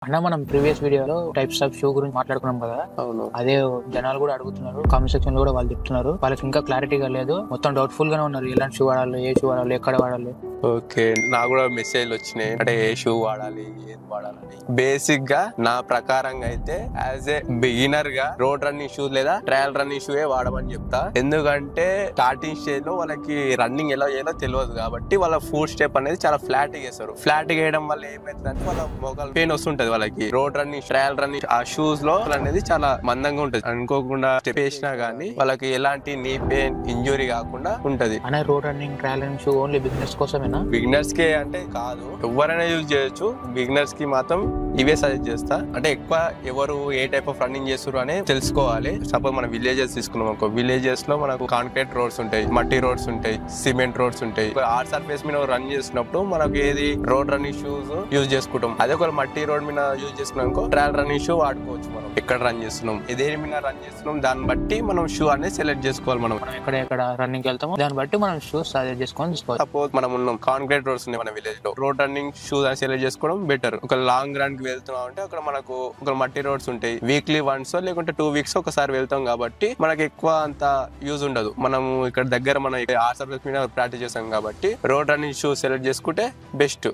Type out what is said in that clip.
అన్న మనం ప్రీవియస్ వీడియోలో టైప్స్ ఆఫ్ షూ గురించి మాట్లాడుకున్నాం కదా. అవును. అదే జనాలు కూడా అడుగుతున్నారు, కామెంట్ సెక్షన్ లో కూడా వాళ్ళు చెప్తున్నారు. వాళ్ళకి ఇంకా క్లారిటీగా లేదు, మొత్తం డౌట్ఫుల్ గానే ఉన్నారు. ఎలాంటి షూ వాడాలి, ఏ షూ వాడాలి, ఎక్కడ వాడాలి. ఓకే, నాకు కూడా మెసేజ్లు వచ్చినాయి, అంటే ఏ షూ వాడాలి, ఏది వాడాలని. బేసిక్ గా నా ప్రకారంగా అయితే యాజ్ ఏ బిగినర్ గా రోడ్ రన్నింగ్ షూ లేదా ట్రయల్ రన్నింగ్ షూ వాడమని చెప్తా. ఎందుకంటే స్టార్టింగ్ స్టేజ్ లో వాళ్ళకి రన్నింగ్ ఎలా చేయాలో తెలియదు కాబట్టి వాళ్ళ ఫుట్ స్టెప్ అనేది చాలా ఫ్లాట్ గా వేస్తారు. ఫ్లాట్ గా వేయడం వల్ల ఏమైతుందంటే వాళ్ళ మోకాలు పెయిన్ వస్తుంటది వాళ్ళకి. రోడ్ రన్నింగ్, ట్రయల్ రన్నింగ్ ఆ షూస్ లో అనేది చాలా మందంగా ఉంటది. అనుకోకుండా స్టెప్ వేసినా గానీ వాళ్ళకి ఎలాంటి నీ పెయిన్, ఇంజురీ కాకుండా ఉంటది. అనే road running, trial running shoe only business కోసమేనా? బిగినర్స్ కే అంటే కాదు, ఎవరైనా యూజ్ చేయొచ్చు. బిగినర్స్ కి మాత్రం ఇవే సజెస్ట్ చేస్తా. అంటే ఎక్కువ ఎవరు ఏ టైప్ ఆఫ్ రన్నింగ్ చేస్తారు అని తెలుసుకోవాలి. సపోజ్ మన విలేజెస్ తీసుకున్నాం అనుకో, విలేజెస్ లో మనకు కాంక్రీట్ రోడ్స్ ఉంటాయి, మట్టి రోడ్స్ ఉంటాయి, సిమెంట్ రోడ్స్ ఉంటాయి. హార్డ్ సర్ఫేస్ మీద రన్ చేసినప్పుడు మనకు ఏది రోడ్ రన్నింగ్ షూస్ యూజ్ చేసుకుంటాం. అదే ఒక మట్టి రోడ్ మీద యూజ్ చేసుకున్నాం అనుకో, ట్రయల్ రన్నింగ్ షూ వాడుకోవచ్చు. మనం ఎక్కడ రన్ చేస్తున్నాం, దేని మీద రన్ చేస్తున్నాం, దాన్ని బట్టి మనం షూ అనేది సెలెక్ట్ చేసుకోవాలి. మనం ఎక్కడ రన్నింగ్ వెళ్తామో దాన్ని బట్టి మనం షూస్ సజెస్ట్ చేసుకొని తీసుకోవాలి. సపోజ్ మనం ఉన్నాం, కాంక్రీట్ రోడ్స్ ఉన్నాయి మన విలేజ్ లో, రోడ్ రన్నింగ్ షూస్ అని సెలెక్ట్ చేసుకోవడం బెటర్. ఒక లాంగ్ రన్ కి వెళ్తున్నాం అంటే అక్కడ మనకు ఒక మట్టి రోడ్స్ ఉంటాయి, వీక్లీ వన్స్ లేకుంటే 2 వీక్స్ ఒకసారి వెళ్తాం కాబట్టి మనకి ఎక్కువ అంత యూజ్ ఉండదు. మనం ఇక్కడ దగ్గర మన ఆ సర్ఫేస్ మీద ప్రాక్టీస్ చేస్తాం కాబట్టి రోడ్ రన్నింగ్ షూస్ సెలెక్ట్ చేసుకుంటే బెస్ట్.